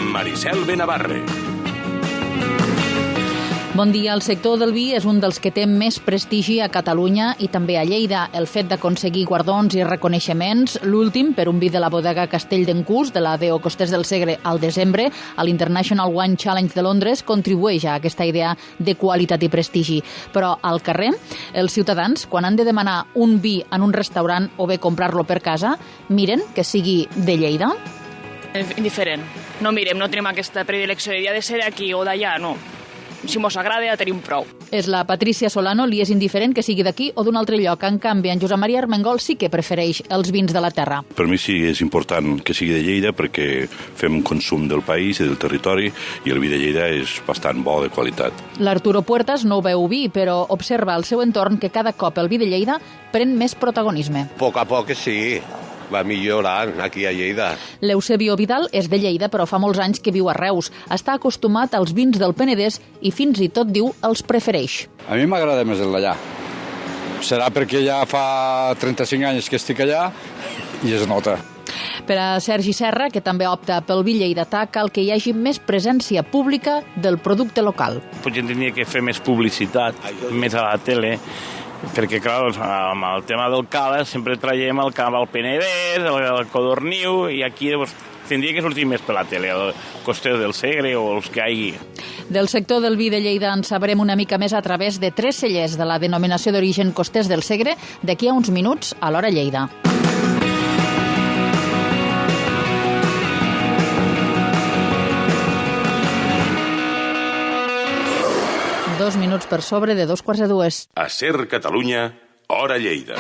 amb Maricel Benavarre. Bon dia. El sector del vi és un dels que té més prestigi a Catalunya i també a Lleida. El fet d'aconseguir guardons i reconeixements, l'últim per un vi de la bodega Castell d'Encús, de la D.O. Costers del Segre, al desembre, a l'International Wine Challenge de Londres, contribueix a aquesta idea de qualitat i prestigi. Però al carrer, els ciutadans, quan han de demanar un vi en un restaurant o bé comprar-lo per casa, miren que sigui de Lleida? Indiferent. No mirem, no tenim aquesta predilecció de ser aquí o d'allà, no. Si mos agrada, ja tenim prou. És la Patricia Solano, li és indiferent que sigui d'aquí o d'un altre lloc. En canvi, en Josep Maria Armengol sí que prefereix els vins de la terra. Per mi sí és important que sigui de Lleida perquè fem consum del país i del territori i el vi de Lleida és bastant bo, de qualitat. L'Arturo Puertas no veu vi, però observa al seu entorn que cada cop el vi de Lleida pren més protagonisme. A poc sí. Va millorant aquí a Lleida. L'Eusebio Vidal és de Lleida, però fa molts anys que viu a Reus. Està acostumat als vins del Penedès i fins i tot, diu, els prefereix. A mi m'agrada més el d'allà. Serà perquè ja fa 35 anys que estic allà i es nota. Per a Sergi Serra, que també opta pel vi lleidatà, cal que hi hagi més presència pública del producte local. Potser tindria que fer més publicitat, més a la tele, perquè, clar, amb el tema del cala sempre traiem el camp al Penedès, el Codorniu, i aquí tindria que sortir més per la tele, el Costers del Segre o els que hi hagi. Del sector del vi de Lleida en sabrem una mica més a través de 3 cellers de la denominació d'origen Costers del Segre d'aquí a uns minuts a l'Hora Lleida. 2 minuts per sobre de 2:15. A Ser Catalunya, Hora Lleida.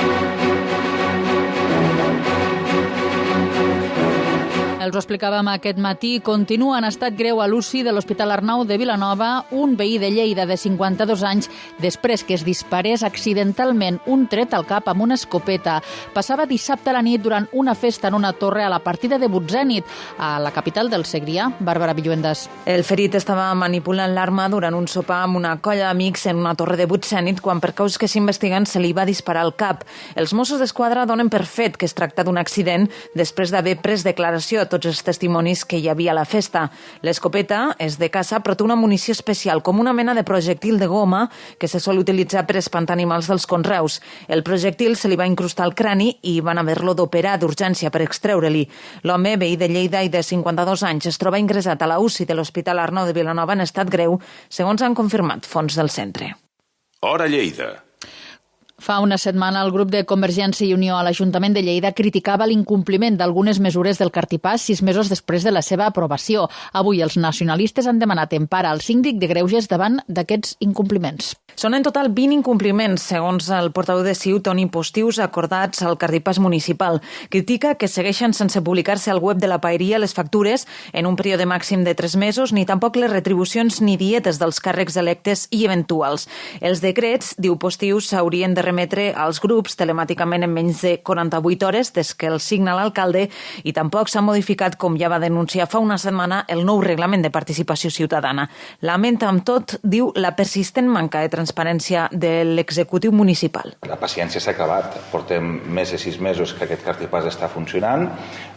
Els ho explicàvem aquest matí, continua en estat greu a l'UCI de l'Hospital Arnau de Vilanova un veí de Lleida de 52 anys després que es disparés accidentalment un tret al cap amb una escopeta. Passava dissabte a la nit durant una festa en una torre a la partida de Butzènit, a la capital del Segrià. Bàrbara Villuendas. El ferit estava manipulant l'arma durant un sopar amb una colla d'amics en una torre de Butzènit quan, per causes que s'investiguen, se li va disparar al cap. Els Mossos d'Esquadra donen per fet que es tracta d'un accident després d'haver pres declaració a tots els testimonis que hi havia a la festa. L'escopeta és de caça, però té una munició especial, com una mena de projectil de goma que se sol utilitzar per espantar animals dels conreus. El projectil se li va incrustar al crani i van haver-lo d'operar d'urgència per extreure-li. L'home, veí de Lleida i de 52 anys, es troba ingressat a la UCI de l'Hospital Arnau de Vilanova en estat greu, segons han confirmat fonts del centre. Hora Lleida. Fa una setmana el grup de Convergència i Unió a l'Ajuntament de Lleida criticava l'incompliment d'algunes mesures del Cartipàs 6 mesos després de la seva aprovació. Avui els nacionalistes han demanat empara al síndic de Greuges davant d'aquests incompliments. Són en total 20 incompliments, segons el portaveu de CiU, Toni Postius, acordats al Cartipàs municipal. Critica que segueixen sense publicar-se al web de la paeria les factures en un període màxim de 3 mesos, ni tampoc les retribucions ni dietes dels càrrecs electes i eventuals. Els decrets, diu Postius, s'haurien de remetre als grups telemàticament en menys de 48 hores des que el signa l'alcalde i tampoc s'ha modificat, com ja va denunciar fa una setmana, el nou reglament de participació ciutadana. Lamenta amb tot, diu, la persistent manca de transparència de l'executiu municipal. La paciència s'ha acabat. Portem més de 6 mesos que aquest Cartipàs està funcionant.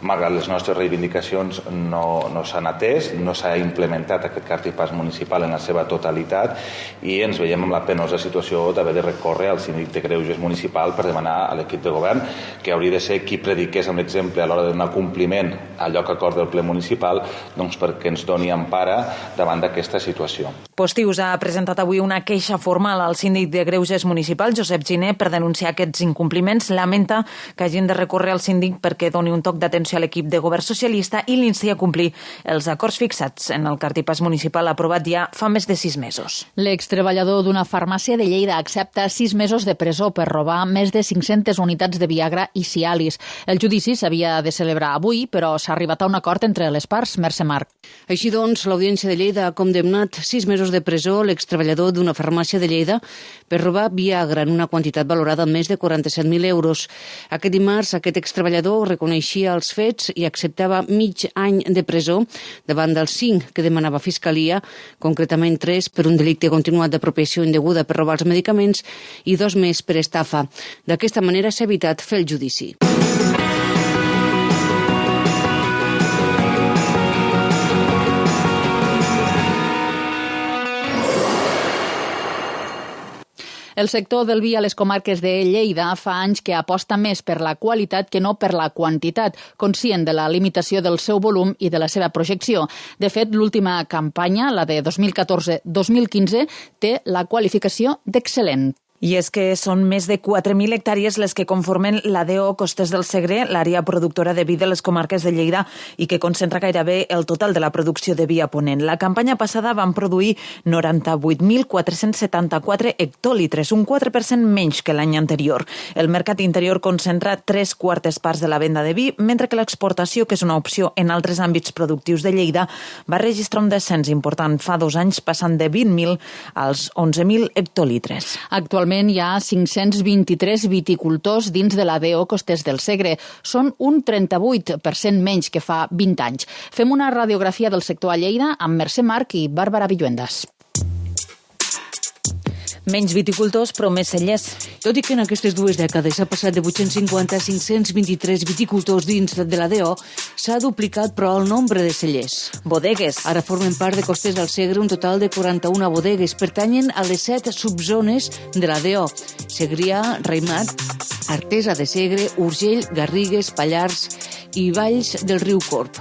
Malgrat les nostres reivindicacions no s'han atès, no s'ha implementat aquest Cartipàs municipal en la seva totalitat i ens veiem amb la penosa situació d'haver de recórrer al síndic de Greuges municipal per demanar a l'equip de govern, que hauria de ser qui prediqués amb l'exemple a l'hora de donar compliment a allò que acorda el ple municipal, doncs perquè ens doni empara davant d'aquesta situació. Postius ha presentat avui una queixa formal al síndic de Greuges municipal, Josep Giner, per denunciar aquests incompliments. Lamenta que hagin de recórrer al síndic perquè doni un toc d'atenció a l'equip de govern socialista i l'insti a complir els acords fixats en el Cartipàs municipal aprovat ja fa més de 6 mesos. L'extreballador d'una farmàcia de Lleida accepta 6 mesos de presó per robar més de 500 unitats de Viagra i Cialis. El judici s'havia de celebrar avui, però s'ha arribat a un acord entre les parts. Mercè Marc. Així doncs, l'Audiència de Lleida ha condemnat 6 mesos de presó l'extreballador d'una farmàcia de Lleida per robar Viagra en una quantitat valorada en més de 47.000 euros. Aquest dimarts, aquest extreballador reconeixia els fets i acceptava mig any de presó davant dels 5 que demanava Fiscalia, concretament 3 per un delicte continuat d'apropiació indeguda per robar els medicaments i 2 més per estafa. D'aquesta manera s'ha evitat fer el judici. El sector del vi a les comarques de Lleida fa anys que aposta més per la qualitat que no per la quantitat, conscient de la limitació del seu volum i de la seva projecció. De fet, l'última campanya, la de 2014-2015, té la qualificació d'excel·lent. I és que són més de 4.000 hectàrees les que conformen la DO Costers del Segre, l'àrea productora de vi de les comarques de Lleida i que concentra gairebé el total de la producció de vi a Ponent. La campanya passada van produir 98.474 hectòlitres, un 4% menys que l'any anterior. El mercat interior concentra 3/4 parts de la venda de vi, mentre que l'exportació, que és una opció en altres àmbits productius de Lleida, va registrar un descens important fa 2 anys, passant de 20.000 als 11.000 hectòlitres. Actualment hi ha 523 viticultors dins de la DO Costers del Segre. Són un 38% menys que fa 20 anys. Fem una radiografia del sector a Lleida amb Mercè Marc i Bàrbara Villuendas. Menys viticultors, però més cellers. Tot i que en aquestes 2 dècades s'ha passat de 850 a 523 viticultors dins de la DO, s'ha duplicat, però, el nombre de cellers. Bodegues. Ara formen part de Costers del Segre un total de 41 bodegues. Pertanyen a les 7 subzones de la DO. Segrià, Raimat, Artesa de Segre, Urgell, Garrigues, Pallars i Valls del riu Corb.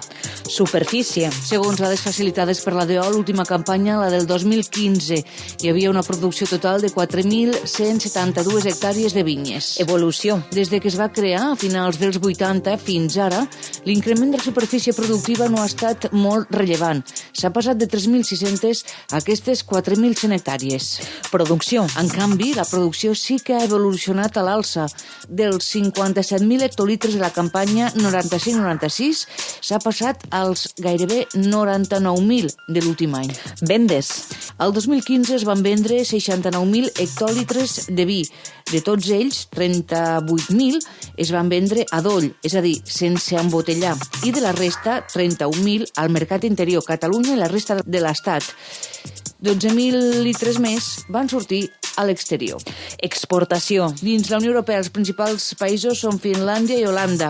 Superfície. Segons dades facilitades per la DO, l'última campanya, la del 2015, hi havia una producció total de 4.172 hectàrees de vinyes. Evolució. Des de que es va crear a finals dels 80 fins ara, l'increment de la superfície productiva no ha estat molt rellevant. S'ha passat de 3.600 a aquestes 4.100 hectàrees. Producció. En canvi, la producció sí que ha evolucionat a l'alça. Dels 57.000 hectolitres de la campanya 95-96 s'ha passat als gairebé 99.000 de l'últim any. Vendes. El 2015 es van vendre 69.000 hectòlitres de vi. De tots ells, 38.000 es van vendre a doll, és a dir, sense embotellar. I de la resta, 31.000 al mercat interior, Catalunya i la resta de l'Estat. 12.000 litres més van sortir a l'exterior. Exportació. Dins la Unió Europea, els principals països són Finlàndia i Holanda.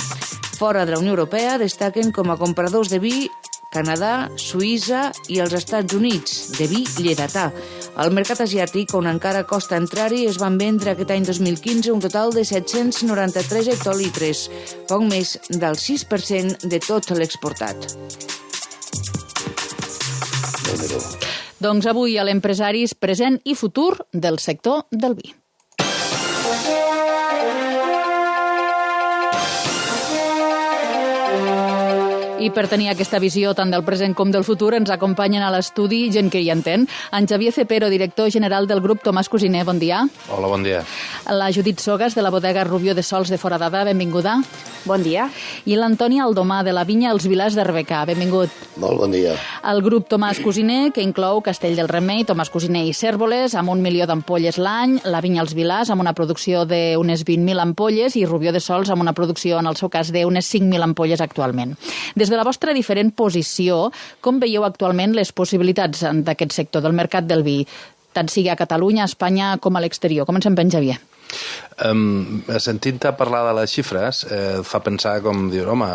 Fora de la Unió Europea destaquen com a compradors de vi Canadà, Suïssa i els Estats Units, de vi lleidatà. Al mercat asiàtic, on encara costa entrar-hi, es van vendre aquest any 2015 un total de 793 hectolitres, poc més del 6% de tot l'exportat. Doncs avui a l'Empresaris, present i futur del sector del vi. I per tenir aquesta visió tant del present com del futur ens acompanyen a l'estudi gent que hi entén. En Xavier Cepero, director general del grup Tomàs Cosiner, bon dia. Hola, bon dia. La Judit Sogas, de la bodega Rubió de Sols de Foradada, benvinguda. Bon dia. I l'Antoni Aldomà, de la vinya Els Vilars de Rebecà, benvingut. Molt bon dia. El grup Tomàs Cosiner, que inclou Castell del Remei, Tomàs Cosiner i Cérvoles, amb 1 milió d'ampolles l'any, la vinya Els Vilars, amb una producció d'unes 20.000 ampolles, i Rubió de Sols, amb una producció, en el seu cas, d'unes 5.000 ampolles actualment. Des de la vostra diferent posició, com veieu actualment les possibilitats d'aquest sector del mercat del vi, tant sigui a Catalunya, a Espanya com a l'exterior? Comencem per en Xavier. Sentint-te parlar de les xifres fa pensar com dir, home,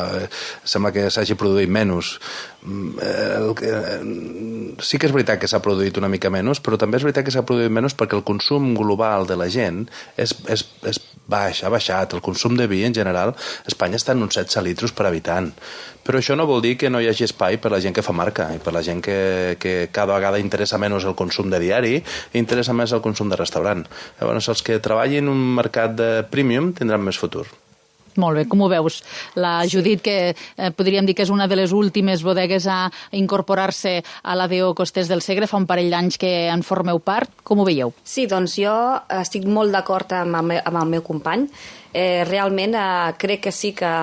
sembla que s'hagi produït menys. Sí que és veritat que s'ha produït una mica menys, però també és veritat que s'ha produït menys perquè el consum global de la gent és baix, ha baixat. El consum de vi en general, Espanya està en uns 16 litres per habitant. Però això no vol dir que no hi hagi espai per la gent que fa marca i per la gent que cada vegada interessa menys el consum de diari i interessa més el consum de restaurant. Llavors, els que treballin un mercat de premium tindran més futur. Molt bé, com ho veus? La Judit, que podríem dir que és una de les últimes bodegues a incorporar-se a la DO Costers del Segre, fa un parell d'anys que en formeu part, com ho veieu? Sí, doncs jo estic molt d'acord amb el meu company. Realment crec que sí que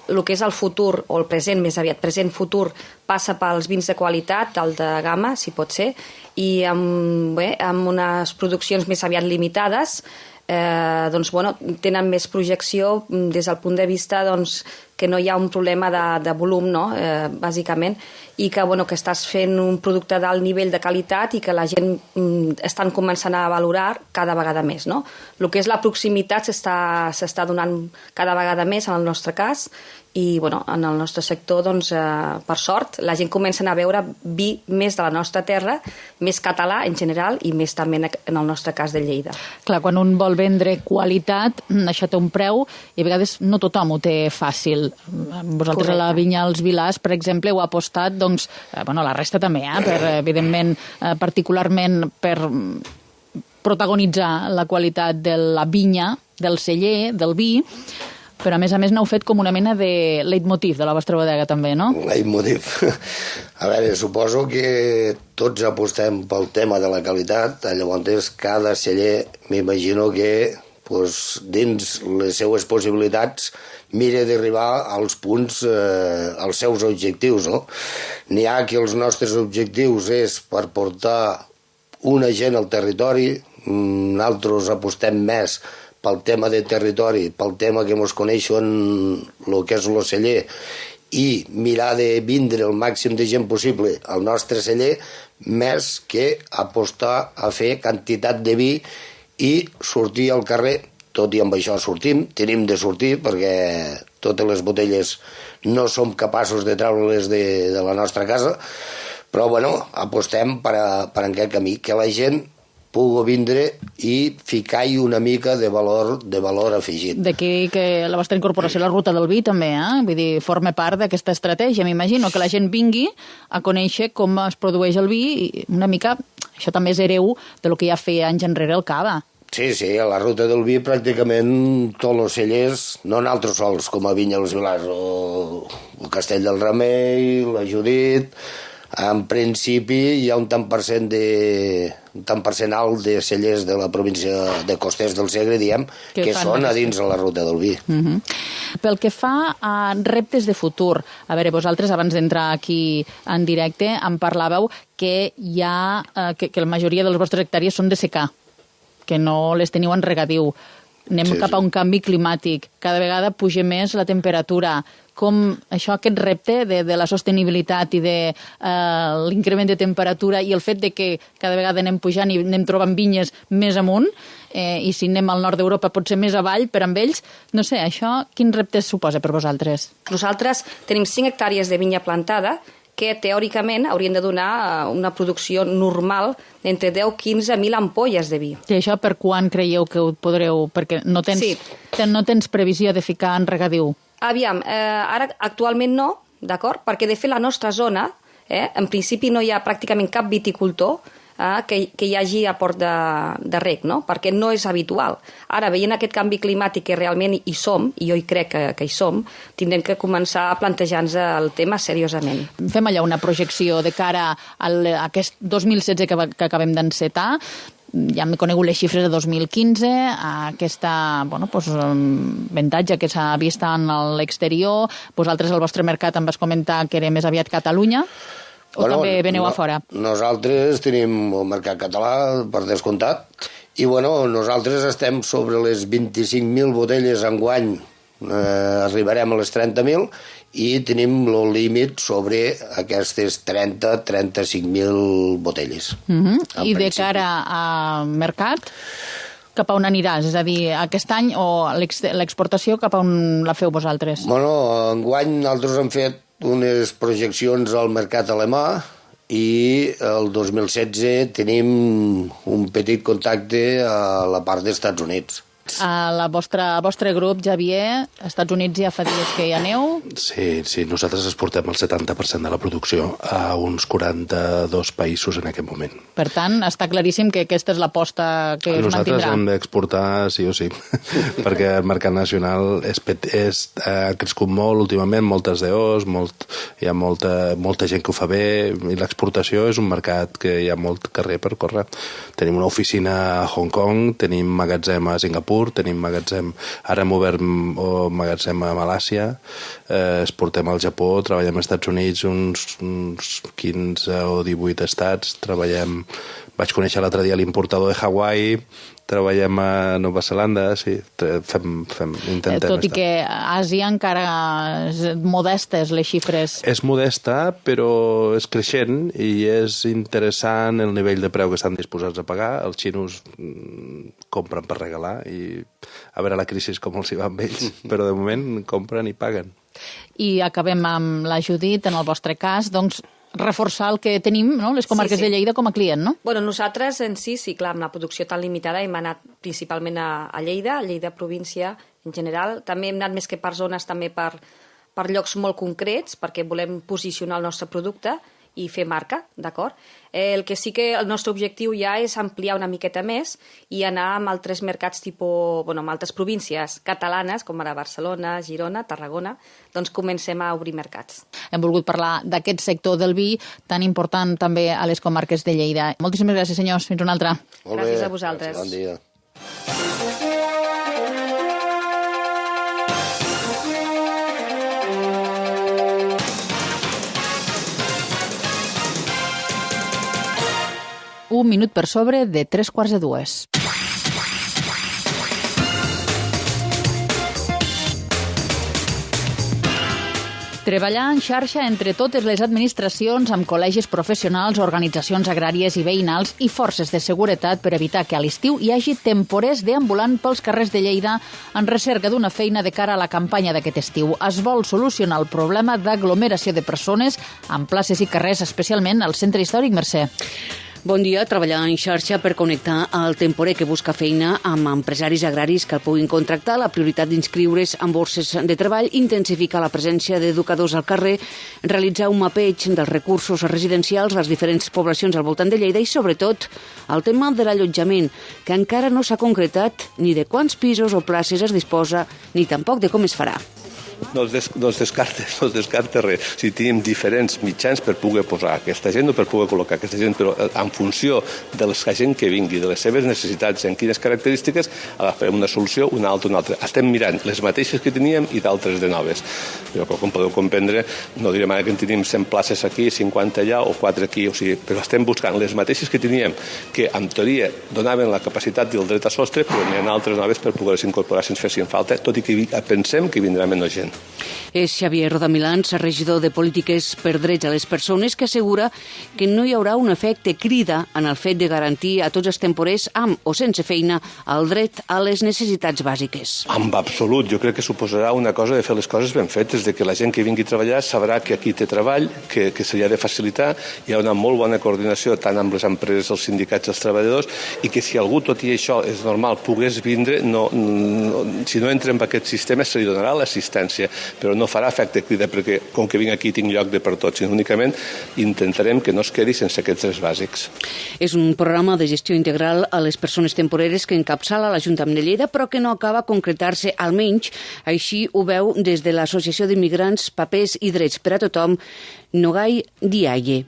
el que és el futur, o el present, més aviat present-futur, passa pels vins de qualitat, d'alta gamma, si pot ser, i amb unes produccions més aviat limitades, tenen més projecció des del punt de vista que no hi ha un problema de volum, no? Bàsicament, i que, bueno, que estàs fent un producte d'alt nivell de qualitat i que la gent estan començant a valorar cada vegada més, no? El que és la proximitat s'està donant cada vegada més en el nostre cas i, bueno, en el nostre sector, doncs, per sort, la gent comença a veure vi més de la nostra terra, més català en general i més també en el nostre cas de Lleida. Clar, quan un vol vendre qualitat, això té un preu i a vegades no tothom ho té fàcil. Vosaltres Correcte. a la vinya als Vilars, per exemple, heu apostat, doncs, bueno, la resta també, per, evidentment, particularment per protagonitzar la qualitat de la vinya, del celler, del vi, però a més n'heu fet com una mena de leitmotiv de la vostra bodega també, no? Leitmotiv. A veure, suposo que tots apostem pel tema de la qualitat, llavors cada celler m'imagino que dins les seues possibilitats mira d'arribar als punts, als seus objectius, no? N'hi ha que els nostres objectius és per portar una gent al territori, nosaltres apostem més pel tema de territori, pel tema que ens coneixen el que és el celler i mirar de vindre el màxim de gent possible al nostre celler, més que apostar a fer quantitat de vi i sortir al carrer. Tot i amb això tenim de sortir perquè totes les botelles no som capaços de treure-les de la nostra casa, però bueno, apostem per aquest camí, que la gent pugui vindre i ficar-hi una mica de valor afegit. D'aquí que la vostra incorporació a la ruta del vi també, vull dir, forma part d'aquesta estratègia, m'imagino, que la gent vingui a conèixer com es produeix el vi i una mica, això també és hereu de lo que ja feia anys enrere el Cava. Sí, a la ruta del vi pràcticament tots els cellers, no nosaltres sols, com a Vinya dels Vilars, el Castell del Remei, la Judit. En principi hi ha un tant per cent alt de cellers de la província de Costers del Segre, diem, que són a dins de la ruta del vi. Pel que fa a reptes de futur, a veure, vosaltres abans d'entrar aquí en directe em parlàveu que que la majoria de les vostres hectàrees són de secà, que no les teniu en regadiu. Anem cap a un canvi climàtic. Cada vegada puja més la temperatura. Com aquest repte de la sostenibilitat i de l'increment de temperatura i el fet de que cada vegada anem pujant i anem trobant vinyes més amunt, i si anem al nord d'Europa potser més avall per amb ells, no sé, això quins reptes suposa per vosaltres? Nosaltres tenim 5 hectàrees de vinya plantada que teòricament haurien de donar una producció normal d'entre 10-15.000 ampolles de vi. I això per quan creieu que ho podreu? Perquè no tens previsió de ficar en regadiu. Aviam, ara actualment no, d'acord? Perquè de fet la nostra zona, en principi no hi ha pràcticament cap viticultor que hi hagi a port de reg, no? Perquè no és habitual. Ara, veient aquest canvi climàtic que realment hi som, i jo hi crec que hi som, tindrem que començar a plantejar-nos el tema seriosament. Fem allà una projecció de cara a aquest 2016 que acabem d'encetar. Ja hem conegut les xifres de 2015, aquesta avantatge que s'ha vist en l'exterior. Vosaltres, al vostre mercat, em vas comentar que era més aviat Catalunya, o també veneu a fora? Nosaltres tenim el mercat català, per descomptat, i nosaltres estem sobre les 25.000 botelles enguany, arribarem a les 30.000, i tenim el límit sobre aquestes 30-35.000 botelles. I de cara a mercat, cap a on aniràs? És a dir, aquest any o l'exportació cap a on la feu vosaltres? Enguany nosaltres hem fet unes projeccions al mercat alemà i el 2016 tenim un petit contacte a la part dels Estats Units. A vostre grup, Javier, als Estats Units ja fa dies que hi aneu? Sí, nosaltres exportem el 70% de la producció a uns 42 països en aquest moment. Per tant, està claríssim que aquesta és l'aposta que es mantindrà. Nosaltres hem d'exportar sí o sí, perquè el mercat nacional ha crescut molt últimament, moltes DOs, hi ha molta gent que ho fa bé, i l'exportació és un mercat que hi ha molt carrer per córrer. Tenim una oficina a Hong Kong, tenim magatzem a Singapur, tenim magatzem, ara hem obert magatzem a Malàcia, exportem al Japó, treballem als Estats Units uns 15 o 18 estats, vaig conèixer l'altre dia l'importador de Hawaii, treballem a Nova Zelanda, sí, intentem Tot i estar. que a Àsia encara és modestes les xifres. És modesta, però és creixent i és interessant el nivell de preu que estan disposats a pagar. Els xinos compren per regalar i a veure la crisi com els hi va amb ells, però de moment compren i paguen. I acabem amb la Judit, en el vostre cas, doncs reforçar el que tenim, no? Les comarques de Lleida com a client, no? Bueno, nosaltres en sí, clar, amb la producció tan limitada hem anat principalment a Lleida província en general. També hem anat més que per zones, també per llocs molt concrets, perquè volem posicionar el nostre producte i fer marca, d'acord? El que sí que el nostre objectiu ja és ampliar una miqueta més i anar amb altres mercats amb altres províncies catalanes, com ara Barcelona, Girona, Tarragona, doncs comencem a obrir mercats. Hem volgut parlar d'aquest sector del vi tan important també a les comarques de Lleida. Moltíssimes gràcies, senyors. Fins una altra. Gràcies a vosaltres. Bon dia. Un minut per sobre de 3:45. Treballar en xarxa entre totes les administracions, amb col·legis professionals, organitzacions agràries i veïnals i forces de seguretat per evitar que a l'estiu hi hagi temporers deambulant pels carrers de Lleida en recerca d'una feina de cara a la campanya d'aquest estiu. Es vol solucionar el problema d'aglomeració de persones en places i carrers, especialment al centre històric. Mercè. Bon dia. Treballar en xarxa per connectar el temporer que busca feina amb empresaris agraris que el puguin contractar, la prioritat d'inscriure's en borses de treball, intensificar la presència d'educadors al carrer, realitzar un mapeig dels recursos residencials a les diferents poblacions al voltant de Lleida i, sobretot, el tema de l'allotjament, que encara no s'ha concretat ni de quants pisos o places es disposa ni tampoc de com es farà. No es descarta res. Si tenim diferents mitjans per poder posar aquesta gent o per poder col·locar aquesta gent, però en funció de la gent que vingui, de les seves necessitats, en quines característiques, agafarem una solució, una altra. Estem mirant les mateixes que teníem i d'altres de noves. Però, com podeu comprendre, no direm ara que en tenim 100 places aquí, 50 allà o 4 aquí, però estem buscant les mateixes que teníem, que en teoria donaven la capacitat i el dret a sostre, però n'hi ha altres noves per poder-les incorporar si ens fessin falta, tot i que pensem que vindrà menys gent. És Xavier Rodamilans, regidor de Polítiques per Drets a les Persones, que assegura que no hi haurà un efecte crida en el fet de garantir a tots els temporers amb o sense feina el dret a les necessitats bàsiques. En absolut, jo crec que suposarà una cosa de fer les coses ben fetes, de que la gent que vingui a treballar sabrà que aquí té treball, que se li ha de facilitar, hi ha una molt bona coordinació tant amb les empreses, els sindicats i els treballadors, i que si algú, tot i això, és normal, pogués vindre, si no entra en aquest sistema se li donarà l'assistència, però no farà efecte crida perquè com que vinc aquí tinc lloc de per tots, sinó únicament intentarem que no es quedi sense aquests drets bàsics. És un programa de gestió integral a les persones temporeres que encapçala l'Ajuntament de Lleida, però que no acaba concretar-se, almenys així ho veu des de l'Associació d'Immigrants, Papers i Drets per a Tothom, Nogai Diaye.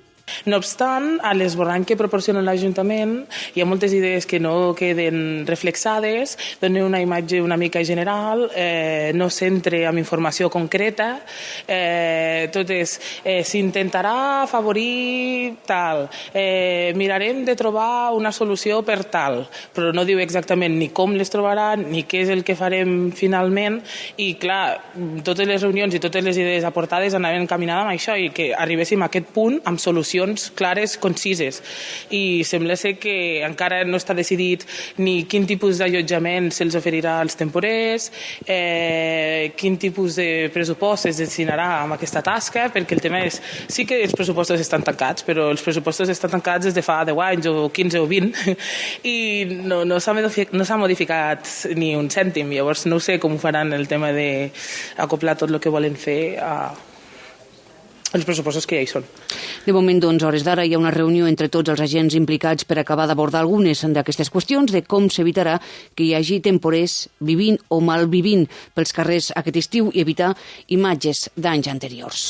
No obstant, a l'esborrany que proporciona l'Ajuntament hi ha moltes idees que no queden reflexades, donen una imatge una mica general, no s'entra amb informació concreta, tot és, s'intentarà afavorir tal, mirarem de trobar una solució per tal, però no diu exactament ni com les trobaran, ni què és el que farem finalment, i clar, totes les reunions i totes les idees aportades anaven encaminades amb això i que arribéssim a aquest punt amb solucions clares, concises. I sembla ser que encara no està decidit ni quin tipus d'allotjament se'ls oferirà als temporers, quin tipus de pressupost es destinarà a aquesta tasca, perquè el tema és, sí que els pressupostos estan tancats, però els pressupostos estan tancats des de fa 10 anys o 15 o 20 i no s'ha modificat ni un cèntim. Llavors no sé com ho faran el tema d'acoplar tot el que volen fer a els pressupostos que ja hi són. De moment, doncs, a hores d'ara hi ha una reunió entre tots els agents implicats per acabar d'abordar algunes d'aquestes qüestions de com s'evitarà que hi hagi temporers vivint o malvivint pels carrers aquest estiu i evitar imatges d'anys anteriors.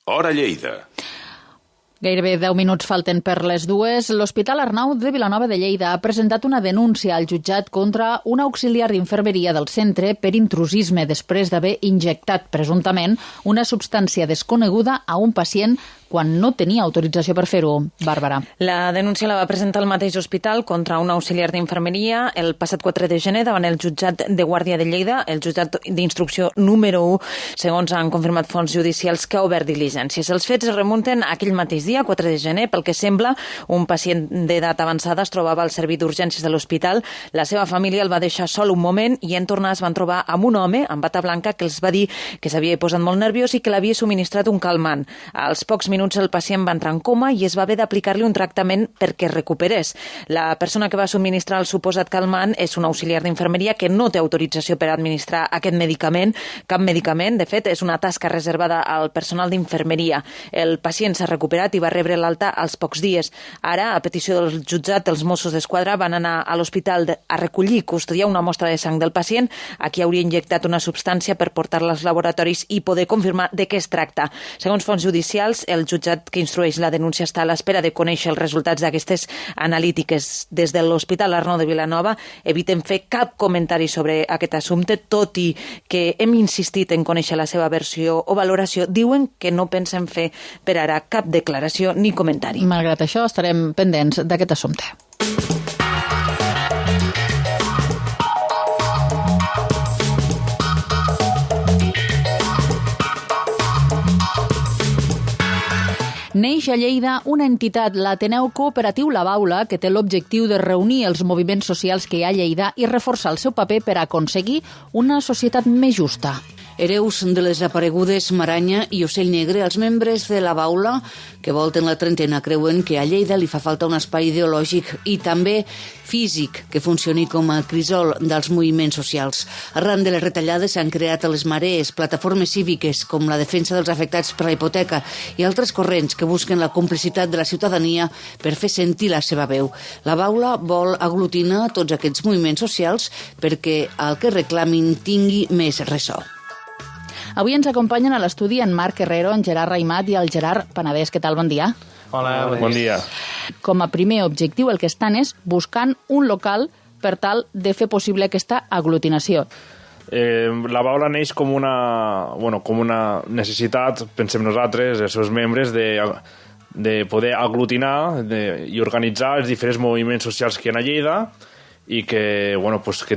Hora Lleida. Gairebé 10 minuts falten per les 2. L'Hospital Arnau de Vilanova de Lleida ha presentat una denúncia al jutjat contra un auxiliar d'infermeria del centre per intrusisme després d'haver injectat, presumptament, una substància desconeguda a un pacient quan no tenia autorització per fer-ho. Bàrbara. La denúncia la va presentar el mateix hospital contra un auxiliar d'infermeria el passat 4 de gener davant el jutjat de Guàrdia de Lleida, el jutjat d'instrucció número 1, segons han confirmat fonts judicials que ha obert diligències. Els fets es remunten aquell mateix dia, 4 de gener, pel que sembla, un pacient d'edat avançada es trobava al servei d'urgències de l'hospital. La seva família el va deixar sol un moment i en tornar es van trobar amb un home amb bata blanca que els va dir que s'havia posat molt nerviós i que l'havia subministrat un calmant. Als pocs minuts el pacient va entrar en coma i es va haver d'aplicar-li un tractament perquè es recuperés. La persona que va subministrar el suposat calmant és un auxiliar d'infermeria que no té autorització per administrar aquest medicament. Cap medicament, de fet, és una tasca reservada al personal d'infermeria. El pacient s'ha recuperat i va rebre l'alta als pocs dies. Ara, a petició del jutjat, els Mossos d'Esquadra van anar a l'hospital a recollir i custodiar una mostra de sang del pacient, a qui hauria injectat una substància per portar-la als laboratoris i poder confirmar de què es tracta. Segons fonts judicials, el jutjat que instrueix la denúncia està a l'espera de conèixer els resultats d'aquestes analítiques. Des de l'Hospital Arnau de Vilanova eviten fer cap comentari sobre aquest assumpte, tot i que hem insistit en conèixer la seva versió o valoració. Diuen que no pensen fer per ara cap declaració ni comentari. Malgrat això, estarem pendents d'aquest assumpte. Neix a Lleida una entitat, l'Ateneu Cooperatiu La Baula, que té l'objectiu de reunir els moviments socials que hi ha a Lleida i reforçar el seu paper per aconseguir una societat més justa. Hereus de les aparegudes Maranya i Ocell Negre, els membres de la Baula, que volten la trentena, creuen que a Lleida li fa falta un espai ideològic i també físic que funcioni com a crisol dels moviments socials. Arran de les retallades s'han creat a les marees plataformes cíviques com la defensa dels afectats per la hipoteca i altres corrents que busquen la complicitat de la ciutadania per fer sentir la seva veu. La Baula vol aglutinar tots aquests moviments socials perquè el que reclamin tingui més ressò. Avui ens acompanyen a l'estudi en Marc Herrero, en Gerard Raimat i el Gerard Penedès. Què tal? Bon dia. Hola, bon dia. Com a primer objectiu el que estan és buscant un local per tal de fer possible aquesta aglutinació. La Baula neix com una necessitat, pensem nosaltres, els seus membres, de poder aglutinar i organitzar els diferents moviments socials que hi ha a Lleida i que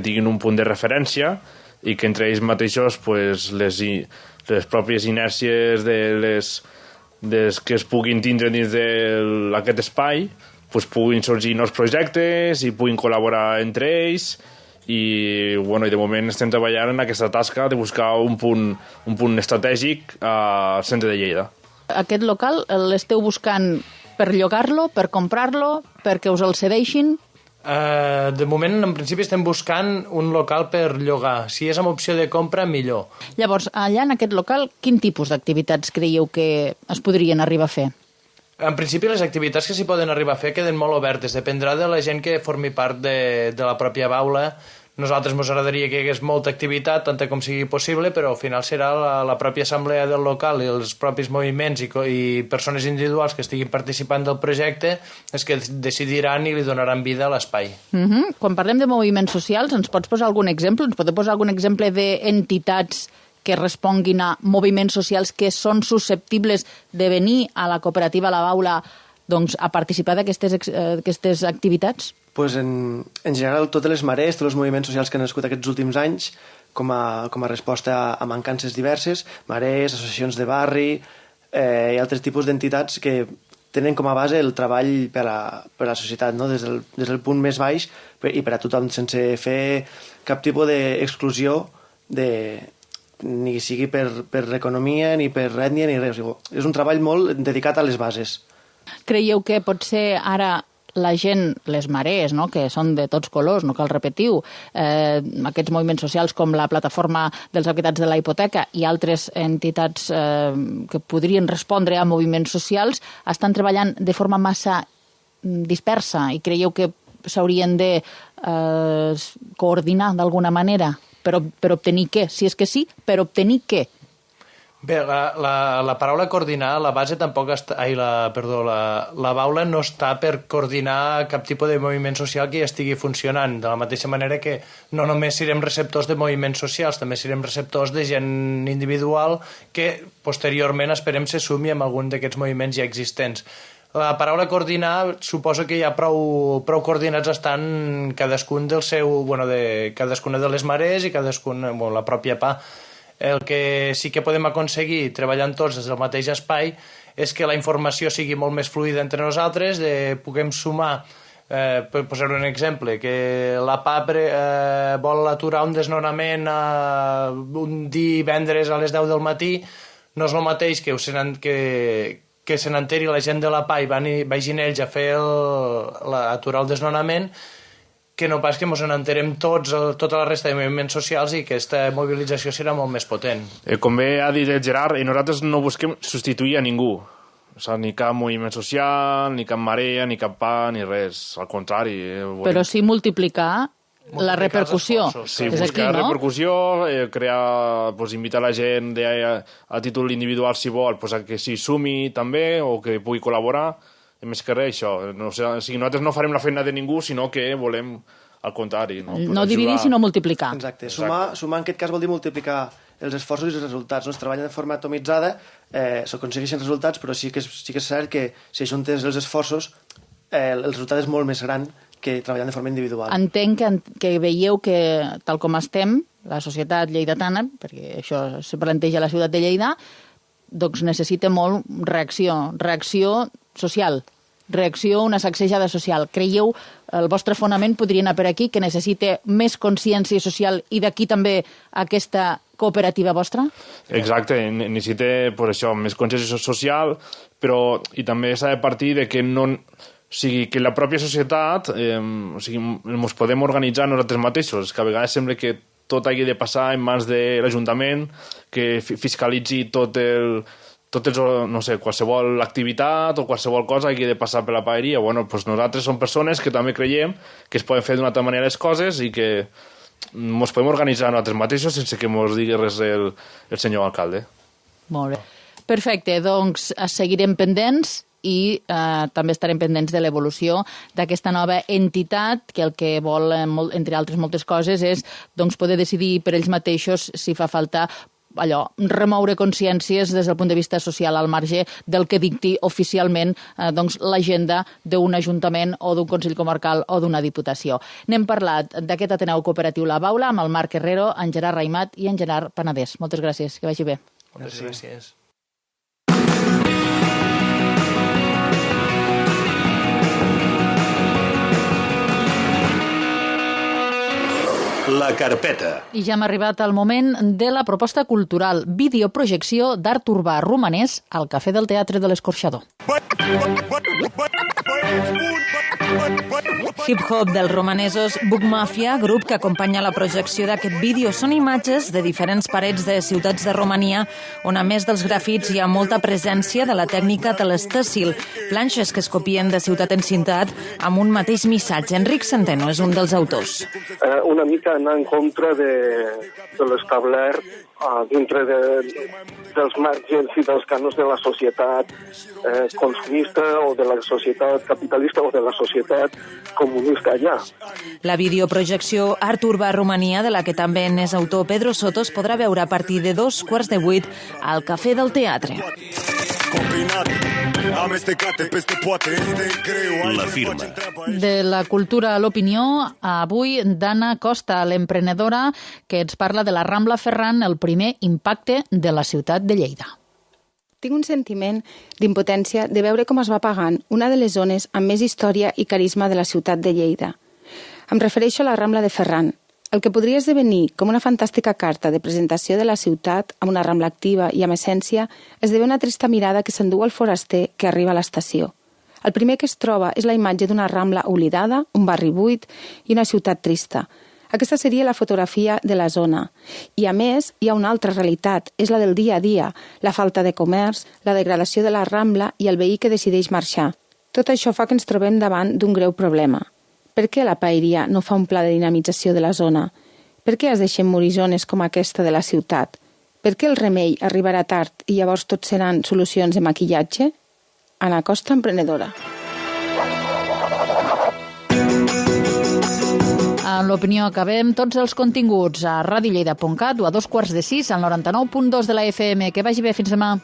tinguin un punt de referència i que entre ells mateixos les pròpies inèrcies que es puguin tindre dins d'aquest espai puguin sorgir nous projectes i puguin col·laborar entre ells i de moment estem treballant en aquesta tasca de buscar un punt estratègic al centre de Lleida. Aquest local l'esteu buscant per llogar-lo, per comprar-lo, perquè us el cedeixin? De moment, en principi, estem buscant un local per llogar. Si és amb opció de compra, millor. Llavors, allà en aquest local, quin tipus d'activitats creieu que es podrien arribar a fer? En principi, les activitats que s'hi poden arribar a fer queden molt obertes. Dependrà de la gent que formi part de la pròpia baula. Nosaltres ens agradaria que hi hagués molta activitat, tant com sigui possible, però al final serà la pròpia assemblea del local i els propis moviments i persones individuals que estiguin participant del projecte els que decidiran i li donaran vida a l'espai. Quan parlem de moviments socials, ens pots posar algun exemple? Ens podeu posar algun exemple d'entitats que responguin a moviments socials que són susceptibles de venir a la cooperativa La Baula a participar d'aquestes activitats? Pues en general, totes les marees, tots els moviments socials que han nascut aquests últims anys, com a resposta a mancances diverses, marees, associacions de barri i altres tipus d'entitats que tenen com a base el treball per a la societat, no? des del punt més baix i per a tothom, sense fer cap tipus d'exclusió ni sigui per economia, ni per ètnia, ni res. És un treball molt dedicat a les bases. Creieu que potser ara la gent, les marees, no? Que són de tots colors, no cal repetir-ho, aquests moviments socials com la plataforma dels afectats de la hipoteca i altres entitats que podrien respondre a moviments socials, estan treballant de forma massa dispersa i creieu que s'haurien de coordinar d'alguna manera per obtenir què? Si és que sí, per obtenir què? Bé, la paraula coordinar, la base tampoc està... la baula no està per coordinar cap tipus de moviment social que ja estigui funcionant, de la mateixa manera que no només serem receptors de moviments socials, també serem receptors de gent individual que posteriorment esperem se sumi amb algun d'aquests moviments ja existents. La paraula coordinar suposo que ja prou coordinats estan cadascuna de les marees i cadascuna, la pròpia PA. El que sí que podem aconseguir treballant tots des del mateix espai és que la informació sigui molt més fluida entre nosaltres, puguem sumar, per posar un exemple, que la PA vol aturar un desnonament un divendres a les 10 del matí, no és el mateix que se n'enteri la gent de la PA i vagin ells a fer aturar el desnonament, que no pas que ens n'enterem tota la resta de moviments socials i que aquesta mobilització serà molt més potent. Com bé ha dit el Gerard, nosaltres no busquem substituir a ningú. O sigui, ni cap moviment social, ni cap marea, ni cap PA, ni res. Al contrari. Però sí multiplicar la repercussió. Sí, buscar repercussió, crear, invitar la gent a títol individual, si vol, que s'hi sumi també o que pugui col·laborar. Més que res, això. Nosaltres no farem la feina de ningú, sinó que volem al contrari. No dividir, sinó multiplicar. Exacte. Sumar en aquest cas vol dir multiplicar els esforços i els resultats. Es treballa de forma atomitzada, s'aconsegueixen resultats, però sí que és cert que si ajuntes els esforços, el resultat és molt més gran que treballant de forma individual. Entenc que veieu que, tal com estem, la societat lleidatana, perquè això se planteja a la ciutat de Lleida, doncs necessita molt reacció social, una sacsejada social. Creieu, el vostre fonament podria anar per aquí, que necessita més consciència social i d'aquí també aquesta cooperativa vostra? Exacte, necessita això, més consciència social, però i també s'ha de partir de que no... O sigui, que la pròpia societat ens podem organitzar nosaltres mateixos, que a vegades sembla que tot hagi de passar en mans de l'Ajuntament, que fiscalitzi qualsevol activitat o qualsevol cosa hagi de passar per la paeria. Nosaltres som persones que també creiem que es poden fer d'una altra manera les coses i que ens podem organitzar nosaltres mateixos sense que ens digui res el senyor alcalde. Molt bé. Perfecte, doncs seguirem pendents i també estarem pendents de l'evolució d'aquesta nova entitat que el que vol, entre altres moltes coses, és poder decidir per ells mateixos si fa falta remoure consciències des del punt de vista social al marge del que dicti oficialment l'agenda d'un ajuntament o d'un Consell Comarcal o d'una Diputació. N'hem parlat d'aquest Ateneu Cooperatiu La Baula amb el Marc Herrero, en Gerard Raimat i en Gerard Penedès. Moltes gràcies, que vagi bé. Moltes gràcies. La carpeta. I ja hem arribat al moment de la proposta cultural, videoprojecció d'art urbà romanès al Cafè del Teatre de l'Escorxador. Hip-hop dels romanesos Book Mafia, grup que acompanya la projecció d'aquest vídeo, són imatges de diferents parets de ciutats de Romania on a més dels grafits hi ha molta presència de la tècnica telestècil, planxes que es copien de ciutat en ciutat amb un mateix missatge. Enric Centeno és un dels autors. Una mica anar en contra de l'establert dintre dels marges i dels canons de la societat consumista o de la societat capitalista o de la societat comunista allà. La videoprojecció Art Urbà Romania, de la que també n'és autor Pedro Soto, es podrà veure a partir de 7:15 al Cafè del Teatre. La firma. De la cultura a l'opinió, avui Dana Costa, l'emprenedora, que ens parla de la Rambla Ferran, el primer impacte de la ciutat de Lleida. Tinc un sentiment d'impotència de veure com es va apagant una de les zones amb més història i carisma de la ciutat de Lleida. Em refereixo a la Rambla de Ferran, el que podria esdevenir com una fantàstica carta de presentació de la ciutat amb una Rambla activa i amb essència, esdevé una trista mirada que s'endú el foraster que arriba a l'estació. El primer que es troba és la imatge d'una Rambla oblidada, un barri buit i una ciutat trista. Aquesta seria la fotografia de la zona. I a més, hi ha una altra realitat, és la del dia a dia, la falta de comerç, la degradació de la Rambla i el veí que decideix marxar. Tot això fa que ens trobem davant d'un greu problema. Per què la paeria no fa un pla de dinamització de la zona? Per què es deixen morir zones com aquesta de la ciutat? Per què el remei arribarà tard i llavors tot seran solucions de maquillatge? Ana Costa, emprenedora. En l'opinió acabem tots els continguts a radiolleida.cat o a 5:45 al 99.2 de la FM. Que vagi bé, fins demà.